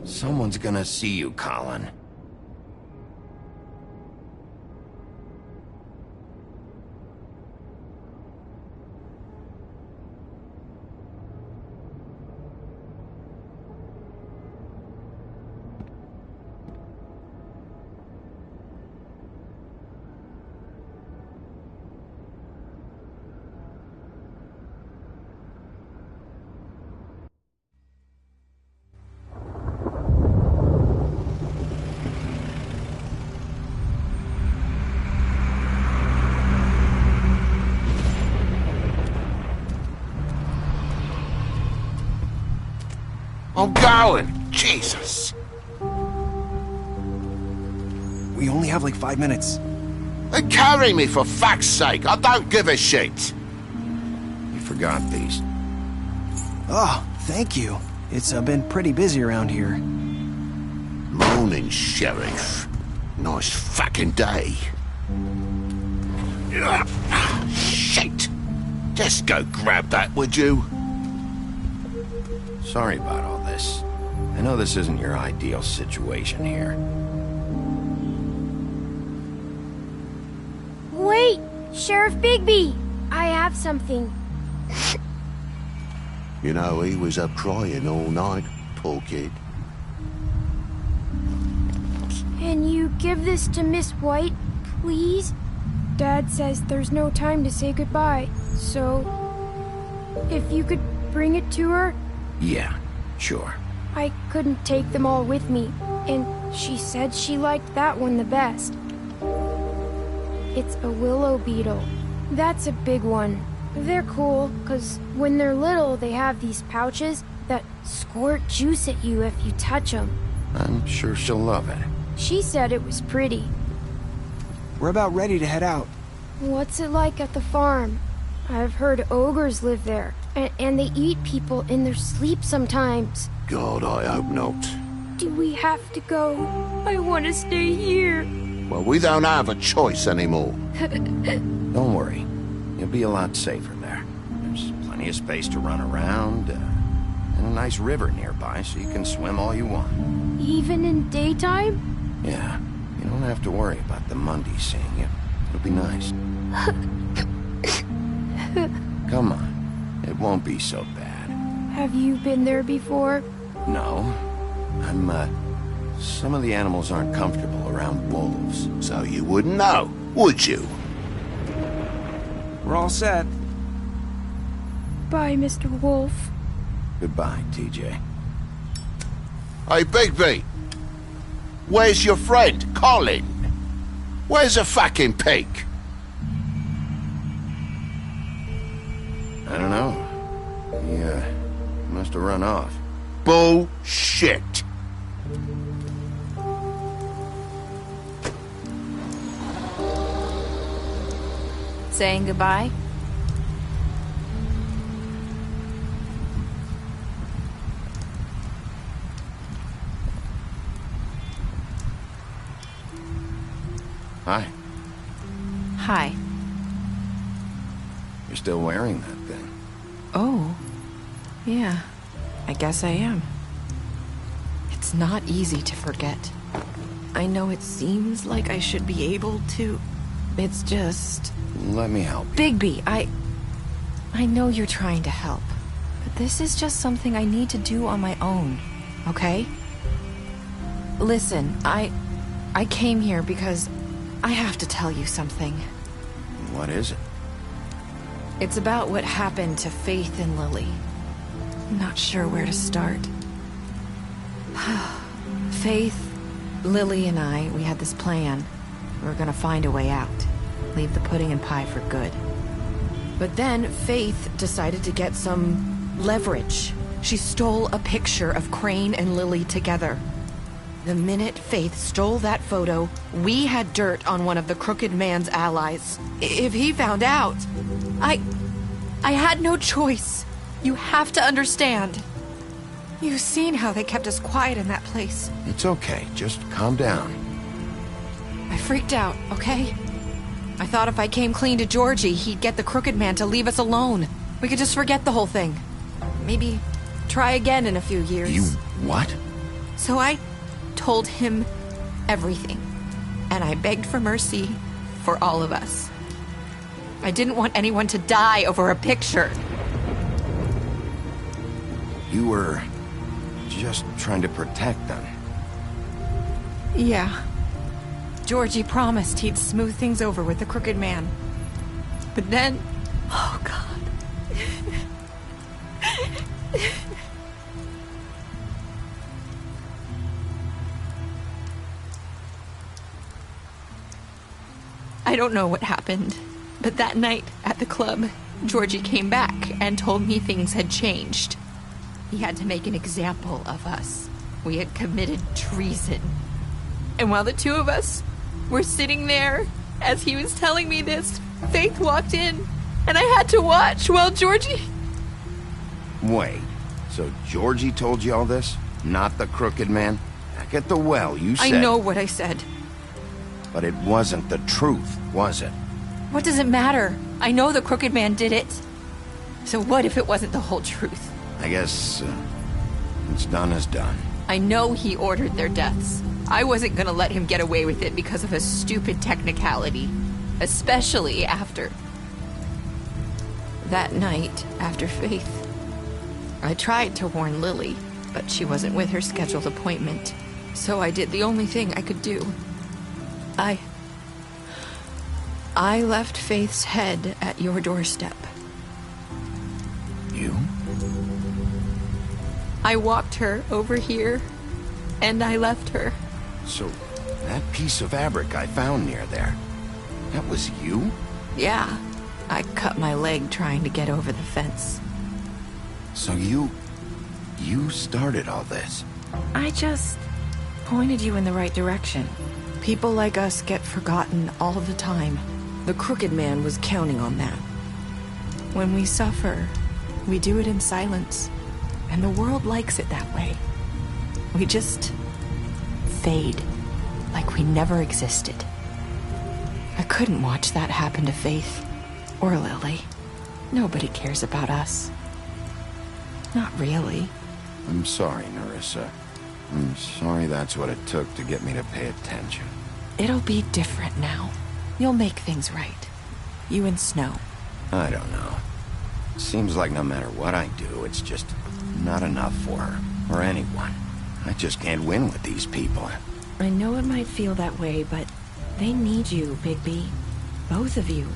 Someone's gonna see you, Colin. Oh, darling, Jesus. We only have like 5 minutes. And carry me, for fuck's sake. I don't give a shit. You forgot these. Oh, thank you. It's been pretty busy around here. Morning, Sheriff. Nice fucking day. Shit! Just go grab that, would you? Sorry about all this. I know this isn't your ideal situation here. Wait! Sheriff Bigby! I have something. You know, he was up crying all night, poor kid. Can you give this to Miss White, please? Dad says there's no time to say goodbye, so... if you could bring it to her? Yeah, sure. I couldn't take them all with me, and she said she liked that one the best. It's a willow beetle. That's a big one. They're cool, 'cause when they're little, they have these pouches that squirt juice at you if you touch them. I'm sure she'll love it. She said it was pretty. We're about ready to head out. What's it like at the farm? I've heard ogres live there, and they eat people in their sleep sometimes. God, I hope not. Do we have to go? I want to stay here. Well, we don't have a choice anymore. Don't worry. You'll be a lot safer there. There's plenty of space to run around, and a nice river nearby so you can swim all you want. Even in daytime? Yeah, you don't have to worry about the Mundies seeing you. It'll be nice. Come on. It won't be so bad. Have you been there before? No. Some of the animals aren't comfortable around wolves, so you wouldn't know, would you? We're all set. Bye, Mr. Wolf. Goodbye, TJ. Hey, Bigby! Where's your friend, Colin? Where's the fucking pig? I don't know. He must have run off. Bullshit! Saying goodbye? Hi. Hi. You're still wearing that thing. Oh. Yeah. I guess I am. It's not easy to forget. I know it seems like I should be able to. It's just... Let me help you. Bigby, I know you're trying to help. But this is just something I need to do on my own. Okay? Listen, I came here because I have to tell you something. What is it? It's about what happened to Faith and Lily. I'm not sure where to start. Faith, Lily, and I, we had this plan. We were gonna find a way out. Leave the pudding and pie for good. But then Faith decided to get some leverage. She stole a picture of Crane and Lily together. The minute Faith stole that photo, we had dirt on one of the Crooked Man's allies. If he found out, I had no choice. You have to understand. You've seen how they kept us quiet in that place. It's okay. Just calm down. I freaked out, okay? I thought if I came clean to Georgie, he'd get the Crooked Man to leave us alone. We could just forget the whole thing. Maybe try again in a few years. You what? So I told him everything. And I begged for mercy for all of us. I didn't want anyone to die over a picture. You were just trying to protect them. Yeah. Georgie promised he'd smooth things over with the Crooked Man. But then... Oh, God. I don't know what happened, but that night at the club, Georgie came back and told me things had changed. He had to make an example of us. We had committed treason. And while the two of us were sitting there As he was telling me this, Faith walked in, and I had to watch while Georgie... Wait, so Georgie told you all this? Not the crooked man? Back at the well, you said... I know what I said. But it wasn't the truth, was it? What does it matter? I know the crooked man did it. So what if it wasn't the whole truth? I guess... what's done is done. I know he ordered their deaths. I wasn't gonna let him get away with it because of a stupid technicality. Especially after... That night, after Faith, I tried to warn Lily, but she wasn't with her scheduled appointment. So I did the only thing I could do. I left Faith's head at your doorstep. You? I walked her over here, and I left her. So, that piece of fabric I found near there, that was you? Yeah, I cut my leg trying to get over the fence. So you started all this? I just pointed you in the right direction. People like us get forgotten all the time. The crooked man was counting on that. When we suffer, we do it in silence, and the world likes it that way. We just fade, like we never existed. I couldn't watch that happen to Faith, or Lily. Nobody cares about us. Not really. I'm sorry, Nerissa. I'm sorry that's what it took to get me to pay attention. It'll be different now. You'll make things right. You and Snow. I don't know. Seems like no matter what I do, it's just not enough for her, or anyone. I just can't win with these people. I know it might feel that way, but they need you, Bigby. Both of you.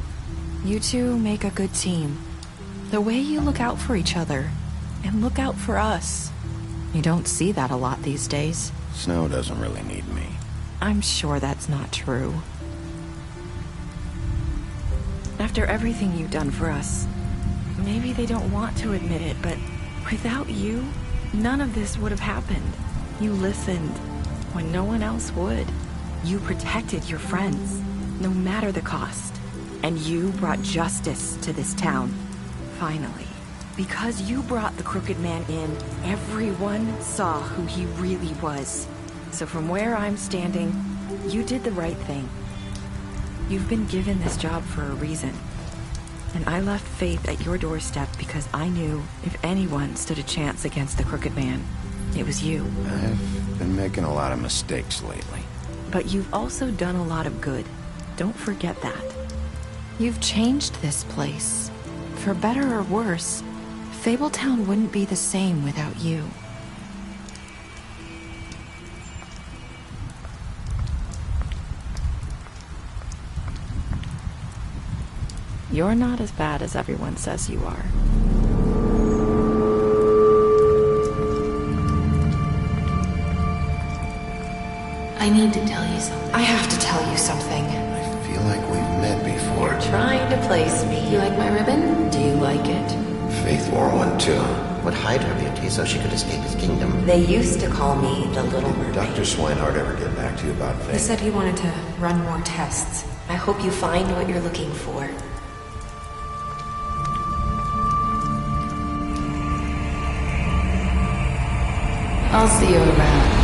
You two make a good team. The way you look out for each other, and look out for us. You don't see that a lot these days. Snow doesn't really need me. I'm sure that's not true. After everything you've done for us, maybe they don't want to admit it, but without you, none of this would have happened. You listened when no one else would. You protected your friends, no matter the cost. And you brought justice to this town. Finally. Because you brought the crooked man in, everyone saw who he really was. So from where I'm standing, you did the right thing. You've been given this job for a reason. And I left Faith at your doorstep because I knew if anyone stood a chance against the crooked man, it was you. I've been making a lot of mistakes lately. But you've also done a lot of good. Don't forget that. You've changed this place. For better or worse, Fabletown wouldn't be the same without you. You're not as bad as everyone says you are. I need to tell you something. I have to tell you something. I feel like we've met before. You're trying to place me. You like my ribbon? Do you like it? Faith wore one too. Would hide her beauty so she could escape his kingdom. They used to call me the Little Mermaid. Did Dr. Swinehart ever get back to you about Faith? He said he wanted to run more tests. I hope you find what you're looking for. I'll see you around.